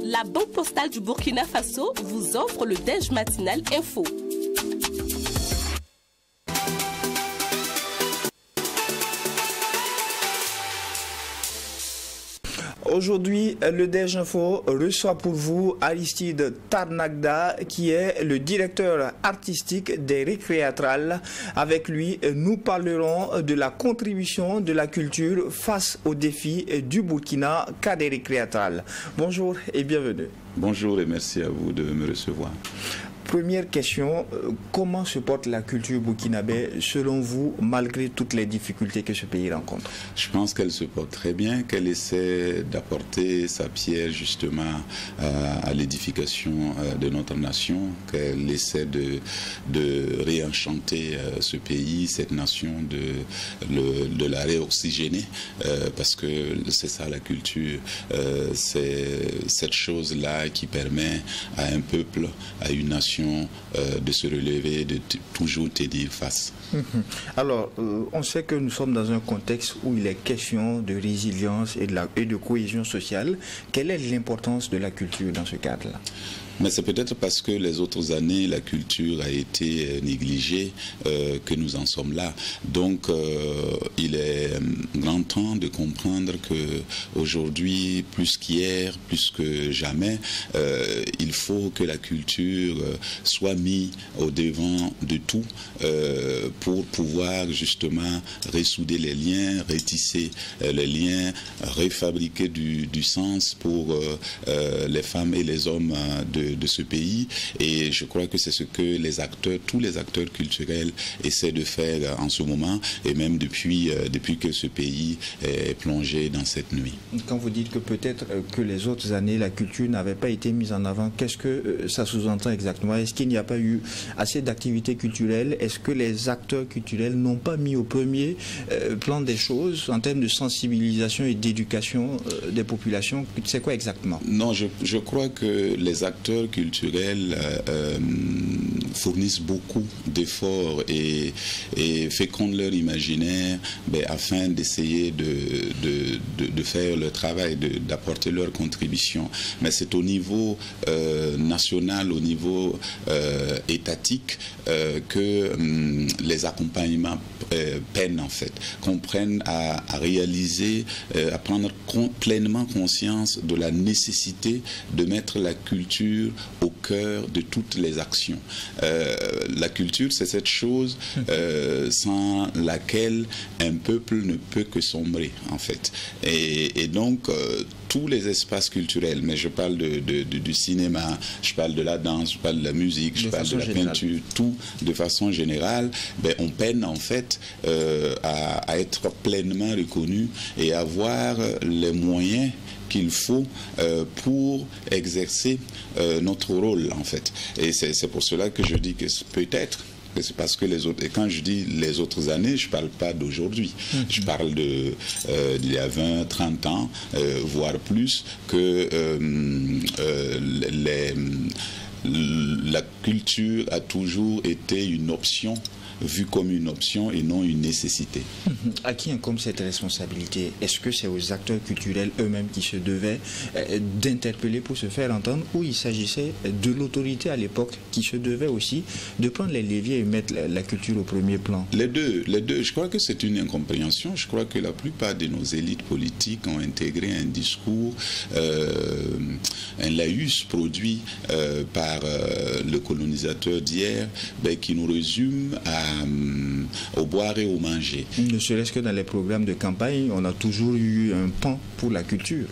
La Banque Postale du Burkina Faso vous offre le Déj Matinal Info. Aujourd'hui, le Déj Info reçoit pour vous Aristide Tarnagda, qui est le directeur artistique des Récréatrales. Avec lui, nous parlerons de la contribution de la culture face aux défis du Burkina qu'a des Récréatrales. Bonjour et bienvenue. Bonjour et merci à vous de me recevoir. Première question, comment se porte la culture burkinabé selon vous, malgré toutes les difficultés que ce pays rencontre? Je pense qu'elle se porte très bien, qu'elle essaie d'apporter sa pierre justement à l'édification de notre nation, qu'elle essaie de réenchanter ce pays, cette nation, de la réoxygéner, parce que c'est ça la culture, c'est cette chose-là qui permet à un peuple, à une nation, de se relever, de toujours tenir face. Alors, on sait que nous sommes dans un contexte où il est question de résilience et de cohésion sociale. Quelle est l'importance de la culture dans ce cadre-là? Mais c'est peut-être parce que les autres années, la culture a été négligée que nous en sommes là. Donc, il est grand temps de comprendre que aujourd'hui, plus qu'hier, plus que jamais, il faut que la culture soit mise au devant de tout pour pouvoir justement ressouder les liens, retisser les liens, refabriquer du sens pour les femmes et les hommes de ce pays, et je crois que c'est ce que les acteurs, tous les acteurs culturels essaient de faire en ce moment, et même depuis que ce pays est plongé dans cette nuit. Quand vous dites que peut-être que les autres années la culture n'avait pas été mise en avant, qu'est-ce que ça sous-entend exactement? Est-ce qu'il n'y a pas eu assez d'activités culturelles? Est-ce que les acteurs culturels n'ont pas mis au premier plan des choses en termes de sensibilisation et d'éducation des populations? C'est quoi exactement? Non, je crois que les acteurs culturels fournissent beaucoup d'efforts et fécondent leur imaginaire afin d'essayer de faire leur travail, d'apporter leur contribution. Mais c'est au niveau national, au niveau étatique que les accompagnements peinent en fait, qu'on prenne à réaliser, à prendre pleinement conscience de la nécessité de mettre la culture au cœur de toutes les actions. La culture, c'est cette chose sans laquelle un peuple ne peut que sombrer, en fait. Et donc, tous les espaces culturels, mais je parle du cinéma, je parle de la danse, je parle de la musique, je parle de la peinture, tout de façon générale, on peine en fait à être pleinement reconnu et à avoir les moyens qu'il faut pour exercer notre rôle en fait. Et c'est pour cela que je dis que peut-être c'est parce que les autres, et quand je dis les autres années, je ne parle pas d'aujourd'hui, je parle d'il y a 20, 30 ans, voire plus, que la culture a toujours été une option, vue comme une option et non une nécessité. À qui incombe cette responsabilité? Est-ce que c'est aux acteurs culturels eux-mêmes qui se devaient d'interpeller pour se faire entendre, ou il s'agissait de l'autorité à l'époque qui se devait aussi de prendre les leviers et mettre la culture au premier plan? Les deux. Je crois que c'est une incompréhension. Je crois que la plupart de nos élites politiques ont intégré un discours, un laïus produit par le colonisateur d'hier, qui nous résume au boire et au manger. Ne serait-ce que dans les programmes de campagne, on a toujours eu un pan pour la culture.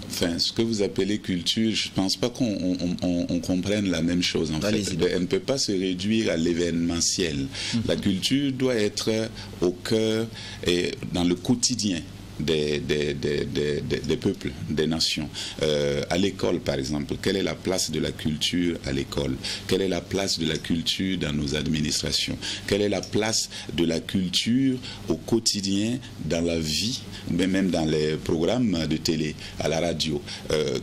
Enfin, ce que vous appelez culture, je ne pense pas qu'on comprenne la même chose en fait. Elle ne peut pas se réduire à l'événementiel. La culture doit être au cœur et dans le quotidien des peuples, des nations. À l'école, par exemple, quelle est la place de la culture à l'école? Quelle est la place de la culture dans nos administrations? Quelle est la place de la culture au quotidien, dans la vie, mais même dans les programmes de télé, à la radio?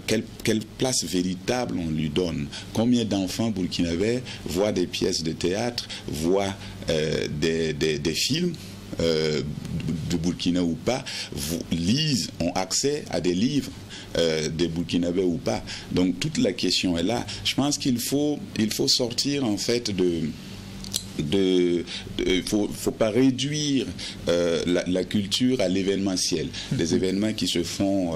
Quelle place véritable on lui donne? Combien d'enfants burkinabés voient des pièces de théâtre, voient des films de Burkina ou pas, ont accès à des livres des Burkinabés ou pas. Donc toute la question est là. Je pense qu'il faut sortir en fait faut pas réduire la culture à l'événementiel. Des événements qui se font,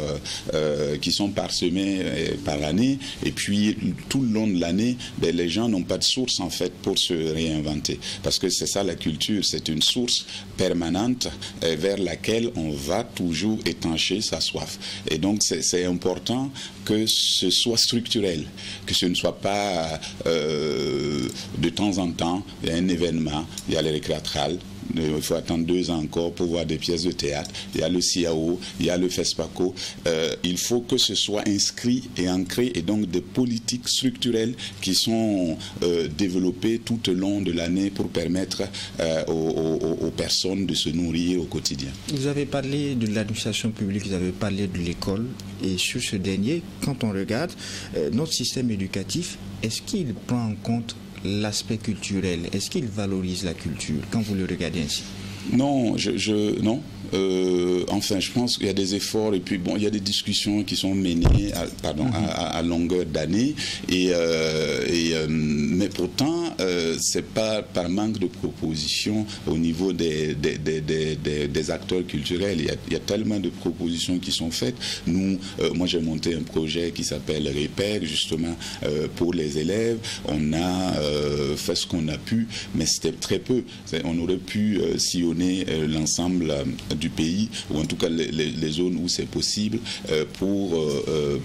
qui sont parsemés par l'année, et puis tout le long de l'année, les gens n'ont pas de source en fait pour se réinventer. Parce que c'est ça la culture, c'est une source permanente vers laquelle on va toujours étancher sa soif. Et donc c'est important que ce soit structurel, que ce ne soit pas de temps en temps, il y a un événement, il y a les récréatrales, il faut attendre 2 ans encore pour voir des pièces de théâtre, il y a le CIAO, il y a le FESPACO, il faut que ce soit inscrit et ancré, et donc des politiques structurelles qui sont développées tout au long de l'année pour permettre aux personnes de se nourrir au quotidien. Vous avez parlé de l'administration publique, vous avez parlé de l'école, et sur ce dernier, quand on regarde notre système éducatif, est-ce qu'il prend en compte l'aspect culturel? Est-ce qu'il valorise la culture quand vous le regardez ainsi? Non, non. Enfin, je pense qu'il y a des efforts, et puis bon, il y a des discussions qui sont menées à longueur d'année, mais pourtant c'est pas par manque de propositions au niveau des acteurs culturels. Il y a tellement de propositions qui sont faites. Moi j'ai monté un projet qui s'appelle REPER, justement pour les élèves. On a fait ce qu'on a pu, mais c'était très peu. On aurait pu sillonner l'ensemble du pays, ou en tout cas les zones où c'est possible, pour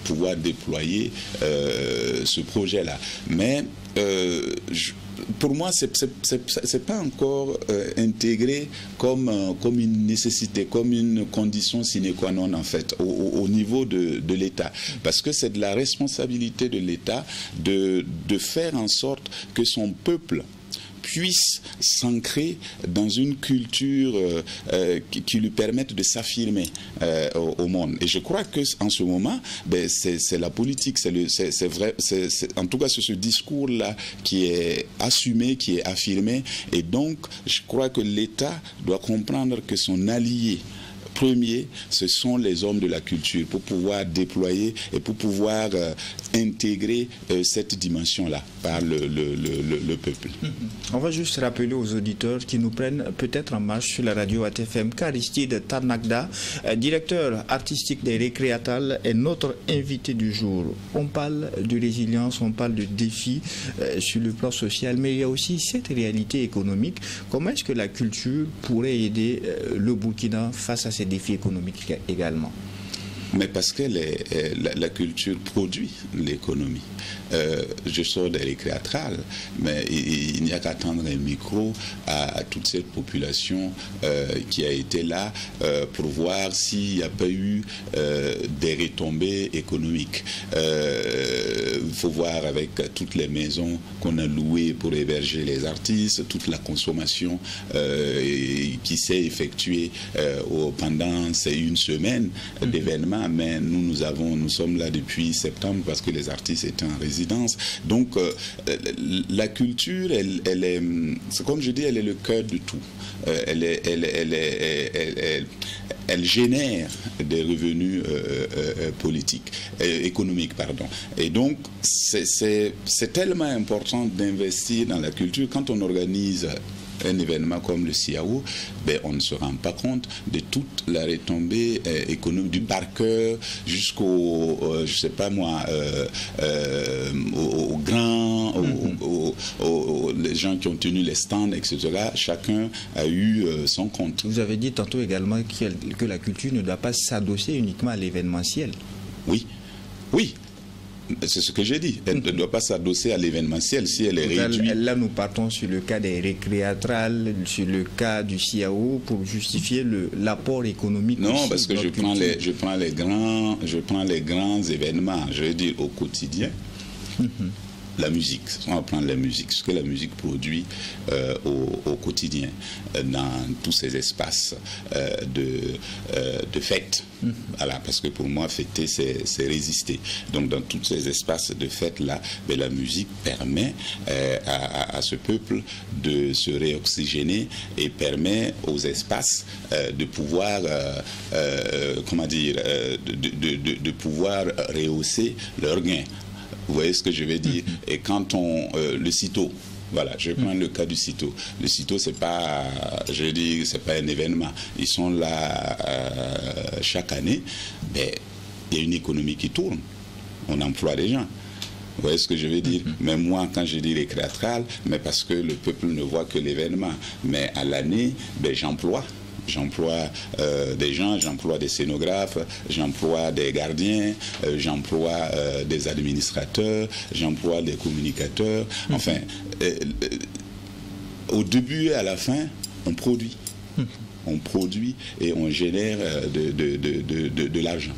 pouvoir déployer ce projet-là. Mais pour moi, c'est pas encore intégré comme une nécessité, comme une condition sine qua non en fait au niveau de l'État, parce que c'est de la responsabilité de l'État de faire en sorte que son peuple puisse s'ancrer dans une culture qui lui permette de s'affirmer au monde. Et je crois que en ce moment, c'est la politique, c'est vrai, en tout cas c'est ce discours-là qui est assumé, qui est affirmé. Et donc, je crois que l'État doit comprendre que son allié premier, ce sont les hommes de la culture, pour pouvoir déployer et pour pouvoir intégrer cette dimension-là par le peuple. On va juste rappeler aux auditeurs qui nous prennent peut-être en marche sur la radio ATFM qu'Aristide Tarnagda, directeur artistique des Récréatales, est notre invité du jour. On parle de résilience, on parle de défis sur le plan social, mais il y a aussi cette réalité économique. Comment est-ce que la culture pourrait aider le Burkina face à ces défis économiques également? Mais parce que la culture produit l'économie. Je sors des récréatrales, mais il n'y a qu'à tendre un micro à toute cette population qui a été là pour voir s'il n'y a pas eu des retombées économiques. Il faut voir avec toutes les maisons qu'on a louées pour héberger les artistes, toute la consommation qui s'est effectuée pendant ces 1 semaine d'événements. Mais nous sommes là depuis septembre parce que les artistes étaient en résidence. Donc la culture, elle est, comme je dis, elle est le cœur de tout. Elle génère des revenus économiques, pardon. Et donc c'est tellement important d'investir dans la culture. Quand on organise un événement comme le CIAO, on ne se rend pas compte de toute la retombée économique, du parqueur jusqu'au, je sais pas moi, aux grands, les gens qui ont tenu les stands, etc. Chacun a eu son compte. Vous avez dit tantôt également que la culture ne doit pas s'adosser uniquement à l'événementiel. Oui, oui. C'est ce que j'ai dit. Elle ne doit pas s'adosser à l'événementiel si elle est réduite. Là, nous partons sur le cas des récréatrales, sur le cas du CIAO pour justifier l'apport économique. Non, parce que je prends les grands événements, je veux dire au quotidien. la musique, on va prendre la musique, ce que la musique produit au quotidien, dans tous ces espaces de fête. Voilà, parce que pour moi, fêter, c'est résister. Donc, dans tous ces espaces de fête-là, la musique permet à ce peuple de se réoxygéner et permet aux espaces de pouvoir, comment dire, de pouvoir rehausser leurs gains. Vous voyez ce que je veux dire? Et quand le CITO, voilà, je prends le cas du CITO. Le CITO, c'est pas, je dis, c'est pas un événement. Ils sont là chaque année. Mais il y a une économie qui tourne. On emploie des gens. Vous voyez ce que je veux dire? Même moi, quand je dis récréatral, mais parce que le peuple ne voit que l'événement. Mais à l'année, j'emploie. J'emploie des gens, j'emploie des scénographes, j'emploie des gardiens, j'emploie des administrateurs, j'emploie des communicateurs. Enfin, au début et à la fin, on produit. On produit et on génère de l'argent.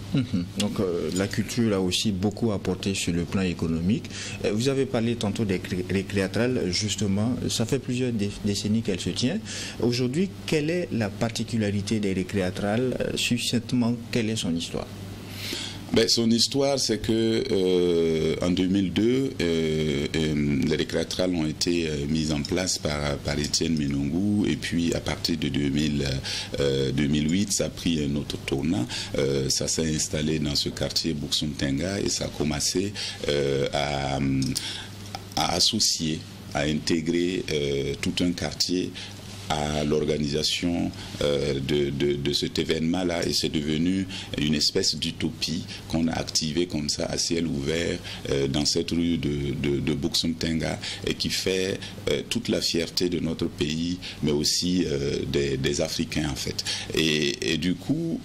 Donc la culture a aussi beaucoup apporté sur le plan économique. Vous avez parlé tantôt des récréatrales, justement, ça fait plusieurs décennies qu'elle se tient. Aujourd'hui, quelle est la particularité des récréatrales? Succinctement, quelle est son histoire? Son histoire, c'est que en 2002, les récréatrales ont été mises en place par Étienne Menongou, et puis à partir de 2008, ça a pris un autre tournant. Ça s'est installé dans ce quartier Buxum-Tenga et ça a commencé à associer, à intégrer tout un quartier à l'organisation de cet événement-là, et c'est devenu une espèce d'utopie qu'on a activée comme ça à ciel ouvert dans cette rue de Buxum-Tenga, et qui fait toute la fierté de notre pays, mais aussi des Africains en fait. Et du coup,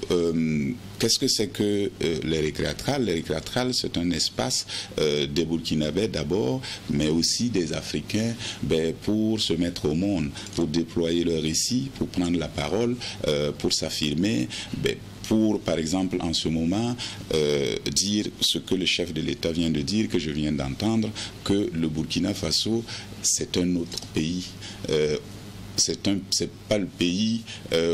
qu'est-ce que c'est que les récréatrales? Les récréatrales, c'est un espace des Burkinabés d'abord, mais aussi des Africains, pour se mettre au monde, pour déployer leur récit, pour prendre la parole, pour s'affirmer, pour, par exemple, en ce moment, dire ce que le chef de l'État vient de dire, que je viens d'entendre, que le Burkina Faso, c'est un autre pays. C'est pas le pays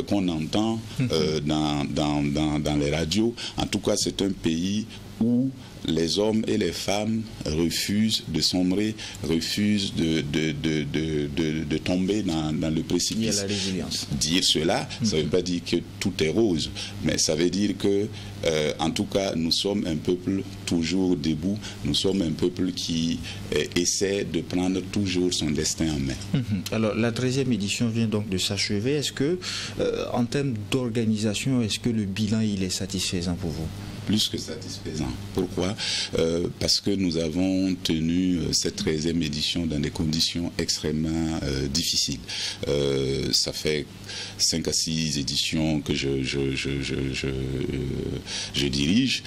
qu'on entend dans les radios. En tout cas, c'est un pays où les hommes et les femmes refusent de sombrer, refusent de tomber dans le précipice. Il y a la résilience. Dire cela, ça ne veut pas dire que tout est rose, mais ça veut dire que, en tout cas, nous sommes un peuple toujours debout, nous sommes un peuple qui essaie de prendre toujours son destin en main. Alors, la 13e édition vient donc de s'achever. Est-ce que, en termes d'organisation, est-ce que le bilan il est satisfaisant pour vous? Plus que satisfaisant. Pourquoi? Parce que nous avons tenu cette 13e édition dans des conditions extrêmement difficiles. Ça fait 5 à 6 éditions que je dirige.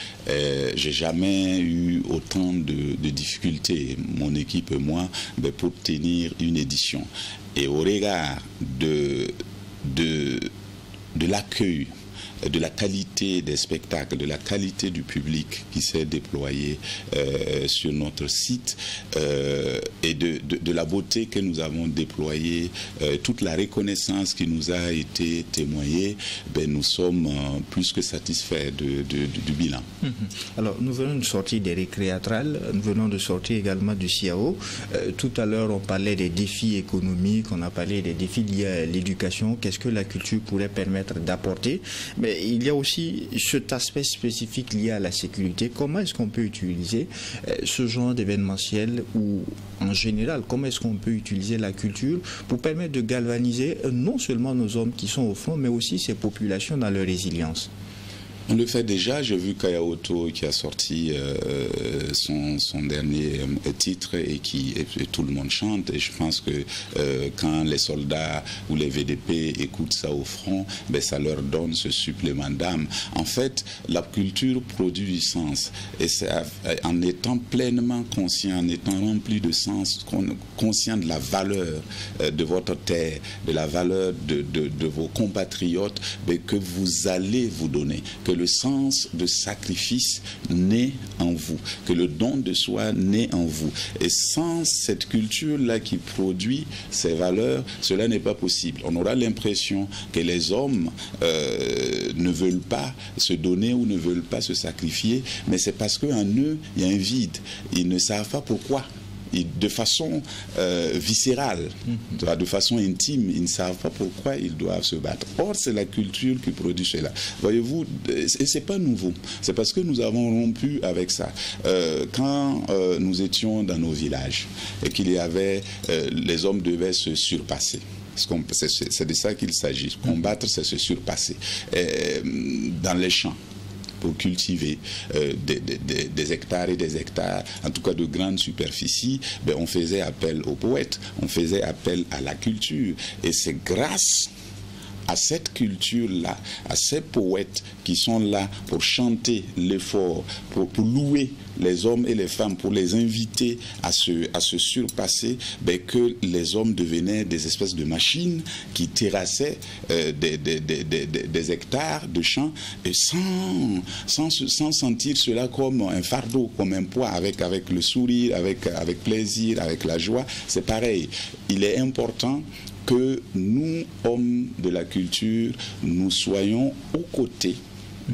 J'ai jamais eu autant de difficultés, mon équipe et moi, pour tenir une édition. Et au regard de l'accueil, de la qualité des spectacles, de la qualité du public qui s'est déployé sur notre site, et de la beauté que nous avons déployée, toute la reconnaissance qui nous a été témoignée, nous sommes plus que satisfaits du bilan. Alors, nous venons de sortir des récréatrales, nous venons de sortir également du CIAO. Tout à l'heure, on parlait des défis économiques, on a parlé des défis liés à l'éducation. Qu'est-ce que la culture pourrait permettre d'apporter? Mais il y a aussi cet aspect spécifique lié à la sécurité. Comment est-ce qu'on peut utiliser ce genre d'événementiel, ou en général, comment est-ce qu'on peut utiliser la culture pour permettre de galvaniser non seulement nos hommes qui sont au front, mais aussi ces populations dans leur résilience? On le fait déjà. J'ai vu Kaya Oto qui a sorti son dernier titre et tout le monde chante. Et je pense que quand les soldats ou les VDP écoutent ça au front, ça leur donne ce supplément d'âme. En fait, la culture produit du sens. Et c'est en étant pleinement conscient, en étant rempli de sens, conscient de la valeur de votre terre, de la valeur de vos compatriotes, que vous allez vous donner, que le sens de sacrifice naît en vous, que le don de soi naît en vous. Et sans cette culture-là qui produit ces valeurs, cela n'est pas possible. On aura l'impression que les hommes ne veulent pas se donner ou ne veulent pas se sacrifier, mais c'est parce qu'en eux, il y a un vide. Ils ne savent pas pourquoi. De façon viscérale, de façon intime, ils ne savent pas pourquoi ils doivent se battre. Or, c'est la culture qui produit cela. Voyez-vous, et c'est pas nouveau. C'est parce que nous avons rompu avec ça. Quand nous étions dans nos villages et qu'il y avait, les hommes devaient se surpasser. C'est de ça qu'il s'agit. Combattre, c'est se surpasser. Dans les champs, pour cultiver des hectares et des hectares, en tout cas de grandes superficies, ben on faisait appel aux poètes, on faisait appel à la culture. Et c'est grâce à cette culture-là, à ces poètes qui sont là pour chanter l'effort, pour louer les hommes et les femmes, pour les inviter à se surpasser, ben que les hommes devenaient des espèces de machines qui terrassaient des hectares de champs, et sans sentir cela comme un fardeau, comme un poids, avec le sourire, avec plaisir, avec la joie. C'est pareil. Il est important que nous, hommes de la culture, nous soyons aux côtés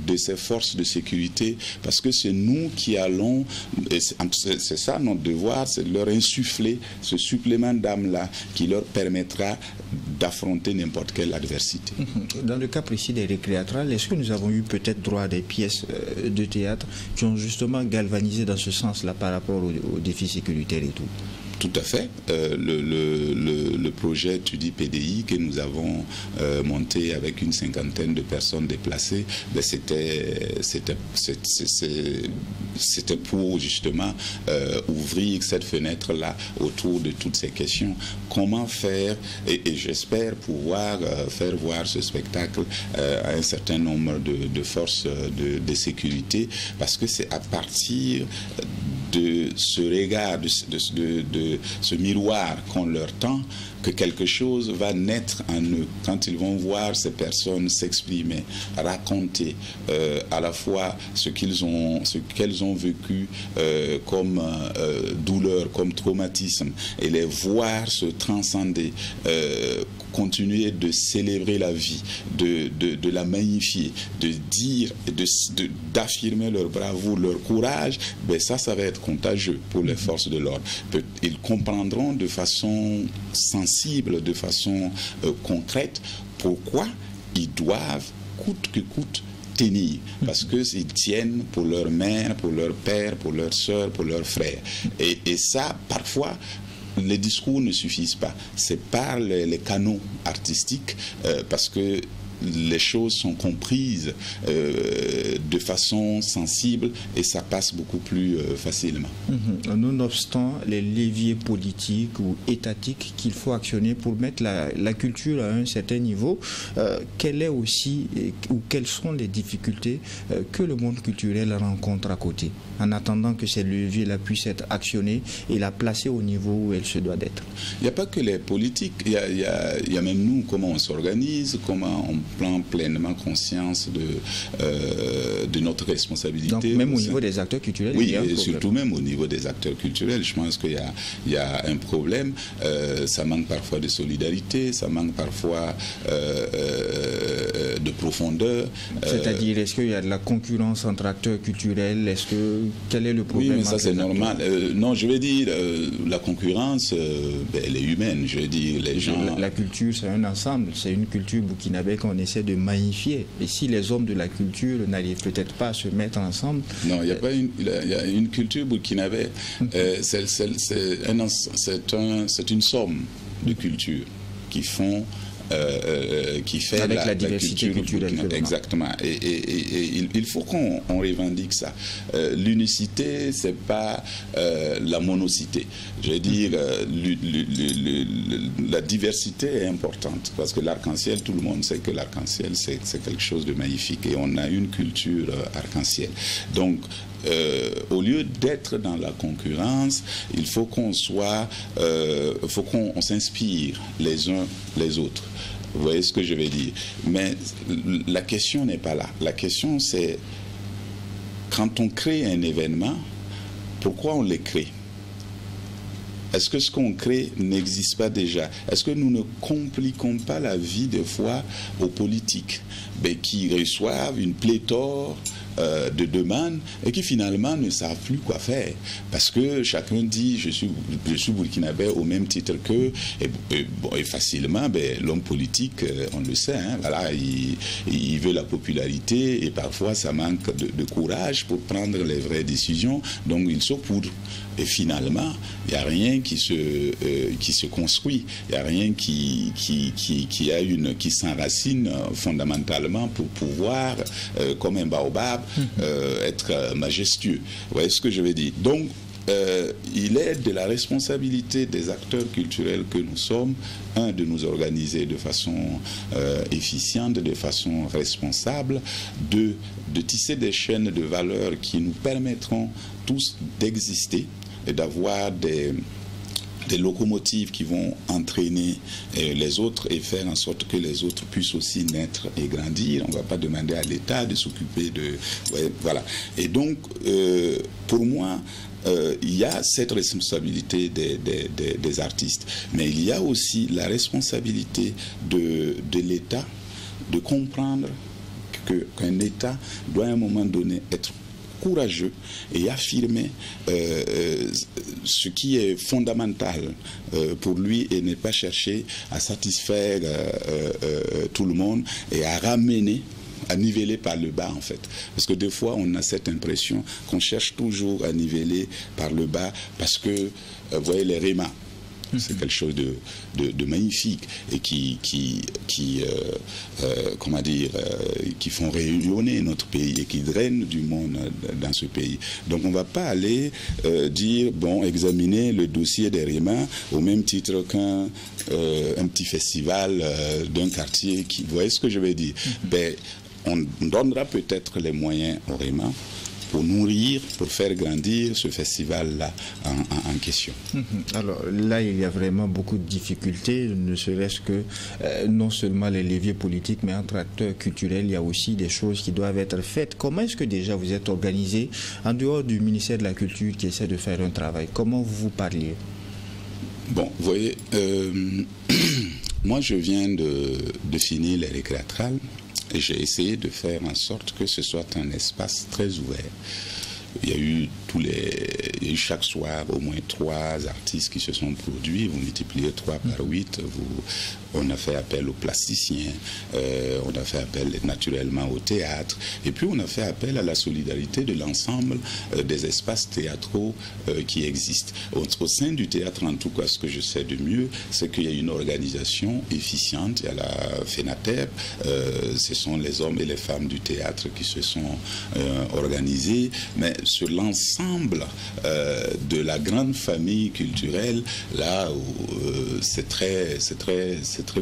de ces forces de sécurité, parce que c'est nous qui allons, et c'est ça notre devoir, c'est de leur insuffler ce supplément d'âme-là qui leur permettra d'affronter n'importe quelle adversité. Dans le cas précis des récréatrales, est-ce que nous avons eu peut-être droit à des pièces de théâtre qui ont justement galvanisé dans ce sens-là par rapport aux défis sécuritaires et tout? Tout à fait. Le projet TUDI PDI que nous avons monté avec une cinquantaine de personnes déplacées, ben c'était pour justement ouvrir cette fenêtre-là autour de toutes ces questions. Comment faire, et j'espère pouvoir faire voir ce spectacle à un certain nombre de forces de sécurité, parce que c'est à partir de ce regard, de ce miroir qu'on leur tend, que quelque chose va naître en eux quand ils vont voir ces personnes s'exprimer, raconter à la fois ce qu'elles ont vécu comme douleur, comme traumatisme, et les voir se transcender, continuer de célébrer la vie, de la magnifier, de dire, d'affirmer leur bravoure, leur courage. Ben ça va être contagieux pour les forces de l'ordre. Ils comprendront de façon sensible, de façon concrète, pourquoi ils doivent, coûte que coûte, tenir, parce qu'ils tiennent pour leur mère, pour leur père, pour leur soeur, pour leurs frères. Et ça, parfois, les discours ne suffisent pas. C'est par les canaux artistiques, parce que les choses sont comprises de façon sensible et ça passe beaucoup plus facilement. Nonobstant les leviers politiques ou étatiques qu'il faut actionner pour mettre la culture à un certain niveau, quelle est aussi ou quelles sont les difficultés que le monde culturel rencontre à côté, en attendant que ces leviers-là puissent être actionnés et la placer au niveau où elle se doit d'être? Il n'y a pas que les politiques, il y a même nous, comment on s'organise, comment on prend pleinement conscience de notre responsabilité. Donc même au niveau des acteurs culturels, oui, et surtout même au niveau des acteurs culturels, je pense qu'il y a un problème. Ça manque parfois de solidarité, ça manque parfois de profondeur. C'est-à-dire, est-ce qu'il y a de la concurrence entre acteurs culturels? Quel est le problème? Oui, mais ça c'est normal. Non, je vais dire, la concurrence, elle est humaine. Je veux dire, les gens... La culture, c'est un ensemble. C'est une culture burkinabé qu'on essaie de magnifier. Et si les hommes de la culture n'arrivent peut-être pas à se mettre ensemble... Non, il y a pas il y a une culture burkinabé. C'est une somme de cultures qui font... qui fait avec la diversité culturelle. Exactement. Et il faut qu'on revendique ça. L'unicité, c'est pas la monocité. Je veux dire, la diversité est importante parce que l'arc-en-ciel, tout le monde sait que l'arc-en-ciel, c'est quelque chose de magnifique et on a une culture arc-en-ciel. Donc, au lieu d'être dans la concurrence, il faut qu'on soit, faut qu'on s'inspire les uns les autres. Vous voyez ce que je veux dire? Mais la question n'est pas là. La question, c'est quand on crée un événement, pourquoi on le crée? Est-ce que ce qu'on crée n'existe pas déjà? Est-ce que nous ne compliquons pas la vie des fois aux politiques qui reçoivent une pléthore de demandes et qui finalement ne savent plus quoi faire? Parce que chacun dit je suis burkinabé au même titre qu'eux, et facilement l'homme politique, on le sait, hein, voilà, il veut la popularité et parfois ça manque de courage pour prendre les vraies décisions, donc il saupoudre. Et finalement, il n'y a rien qui se construit, il n'y a rien qui s'enracine fondamentalement pour pouvoir, comme un baobab, être majestueux. Vous voyez ce que je veux dire? Donc, il est de la responsabilité des acteurs culturels que nous sommes, de nous organiser de façon efficiente, de façon responsable, de tisser des chaînes de valeur qui nous permettront tous d'exister et d'avoir des locomotives qui vont entraîner les autres et faire en sorte que les autres puissent aussi naître et grandir. On ne va pas demander à l'État de s'occuper de... Ouais, voilà. Et donc, pour moi, il y a cette responsabilité des artistes, mais il y a aussi la responsabilité de l'État de comprendre qu'un État doit à un moment donné être courageux et affirmer ce qui est fondamental pour lui et ne pas chercher à satisfaire tout le monde et à ramener, à niveler par le bas en fait. Parce que des fois on a cette impression qu'on cherche toujours à niveler par le bas parce que, vous voyez les REMA, c'est quelque chose de magnifique et comment dire, qui font rayonner notre pays et qui drainent du monde dans ce pays. Donc on ne va pas aller dire, bon, examiner le dossier des REMA au même titre qu'un petit festival d'un quartier. Vous voyez ce que je veux dire? On donnera peut-être les moyens aux REMA pour nourrir, pour faire grandir ce festival-là en question. Alors là, il y a vraiment beaucoup de difficultés, ne serait-ce que non seulement les leviers politiques, mais entre acteurs culturels, il y a aussi des choses qui doivent être faites. Comment est-ce que déjà vous êtes organisé en dehors du ministère de la Culture qui essaie de faire un travail? Comment vous vous parliez? Bon, vous voyez, moi je viens de finir les récréatrales. Et j'ai essayé de faire en sorte que ce soit un espace très ouvert. Il y a eu chaque soir au moins 3 artistes qui se sont produits. Vous multipliez 3 par 8. On a fait appel aux plasticiens, on a fait appel naturellement au théâtre, et puis on a fait appel à la solidarité de l'ensemble des espaces théâtraux qui existent. Au sein du théâtre, en tout cas, ce que je sais de mieux, c'est qu'il y a une organisation efficiente. Il y a la FENATEP, ce sont les hommes et les femmes du théâtre qui se sont organisés, mais sur l'ensemble de la grande famille culturelle, là, c'est très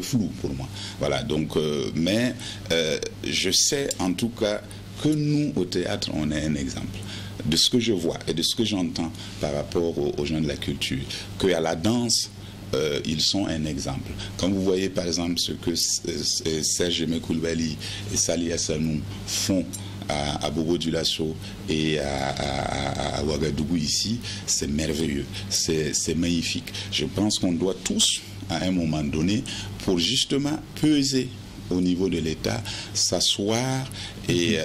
flou pour moi. Voilà, donc, mais je sais en tout cas que nous, au théâtre, on est un exemple de ce que je vois et de ce que j'entends par rapport aux gens de la culture, qu'à la danse, ils sont un exemple. Quand vous voyez par exemple ce que Serge Aimé Coulibaly et Sali Hassanou font à Bobo Dioulasso et à Ouagadougou ici, c'est merveilleux, c'est magnifique. Je pense qu'on doit tous, à un moment donné, pour justement peser au niveau de l'État, s'asseoir et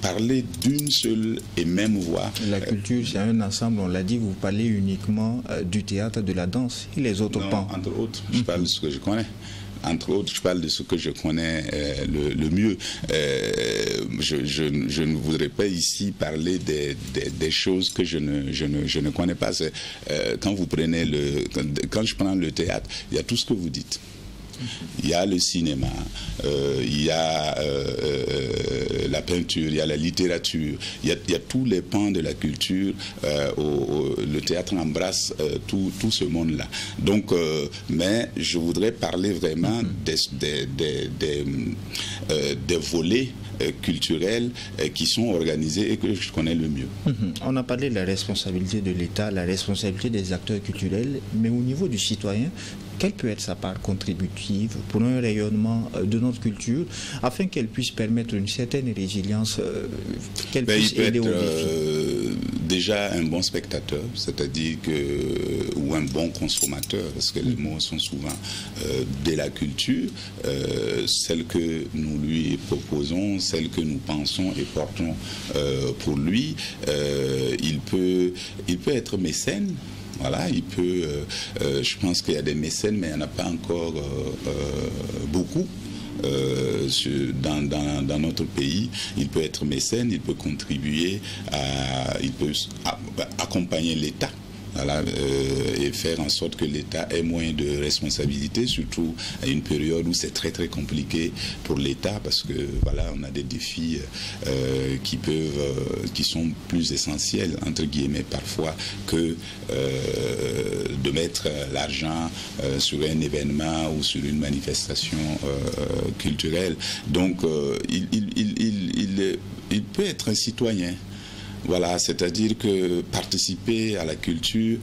parler d'une seule et même voix. La culture, c'est un ensemble, on l'a dit, vous parlez uniquement du théâtre, de la danse et les autres pans. Entre autres, je parle de ce que je connais. Entre autres, je parle de ce que je connais le mieux. Je ne voudrais pas ici parler des choses que je ne connais pas. Quand vous prenez quand je prends le théâtre, il y a tout ce que vous dites. Il y a le cinéma, il y a la peinture, il y a la littérature, il y a tous les pans de la culture. Le théâtre embrasse tout ce monde-là. Donc, mais je voudrais parler vraiment des volets culturels qui sont organisés et que je connais le mieux. On a parlé de la responsabilité de l'État, la responsabilité des acteurs culturels, mais au niveau du citoyen, quelle peut être sa part contributive pour un rayonnement de notre culture afin qu'elle puisse permettre une certaine résilience, qu'elle puisse aider au défi? Déjà un bon spectateur, c'est-à-dire ou un bon consommateur, parce que les mots sont souvent de la culture, celle que nous lui proposons, celle que nous pensons et portons pour lui. Il peut être mécène. Voilà, il peut. Je pense qu'il y a des mécènes, mais il n'y en a pas encore beaucoup. Dans notre pays, il peut être mécène, il peut contribuer il peut accompagner l'État. Voilà, et faire en sorte que l'État ait moins de responsabilités, surtout à une période où c'est très très compliqué pour l'État, parce que voilà, on a des défis qui sont plus essentiels entre guillemets parfois que de mettre l'argent sur un événement ou sur une manifestation culturelle. Donc il peut être un citoyen. Voilà, c'est-à-dire que participer à la culture,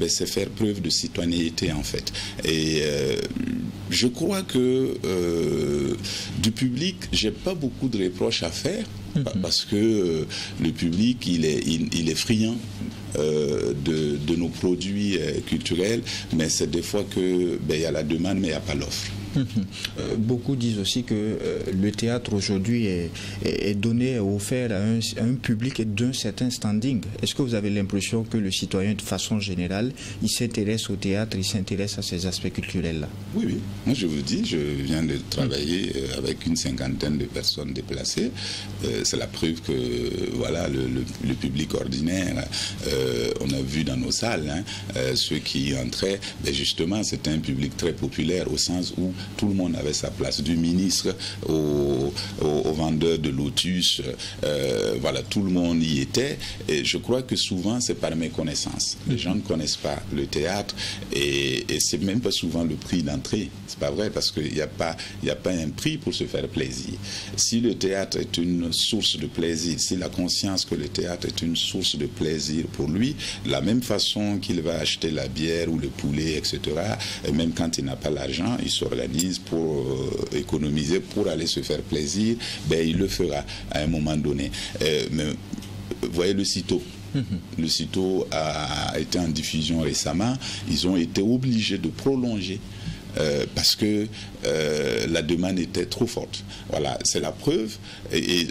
c'est faire preuve de citoyenneté en fait. Et je crois que du public, j'ai pas beaucoup de reproches à faire parce que le public, il est friand de nos produits culturels, mais c'est des fois que il y a la demande, mais il n'y a pas l'offre. Beaucoup disent aussi que le théâtre aujourd'hui est donné, offert à un public d'un certain standing. Est-ce que vous avez l'impression que le citoyen, de façon générale, il s'intéresse au théâtre, il s'intéresse à ces aspects culturels-là? Oui, oui. Moi, je vous dis, je viens de travailler avec une 50aine de personnes déplacées. C'est la preuve que voilà, le public ordinaire, on a vu dans nos salles, ceux qui entraient, justement, c'était un public très populaire au sens où tout le monde avait sa place, du ministre au vendeur de lotus, voilà, tout le monde y était. Et je crois que souvent c'est par méconnaissance. Les gens ne connaissent pas le théâtre et c'est même pas souvent le prix d'entrée. C'est pas vrai, parce qu'il n'y a pas un prix pour se faire plaisir. Si le théâtre est une source de plaisir, si la conscience que le théâtre est une source de plaisir pour lui, de la même façon qu'il va acheter la bière ou le poulet, etc., et même quand il n'a pas l'argent, il s'organise pour économiser, pour aller se faire plaisir, il le fera à un moment donné. Mais vous voyez le CITO. Le CITO a été en diffusion récemment. Ils ont été obligés de prolonger parce que la demande était trop forte. Voilà, c'est la preuve. Et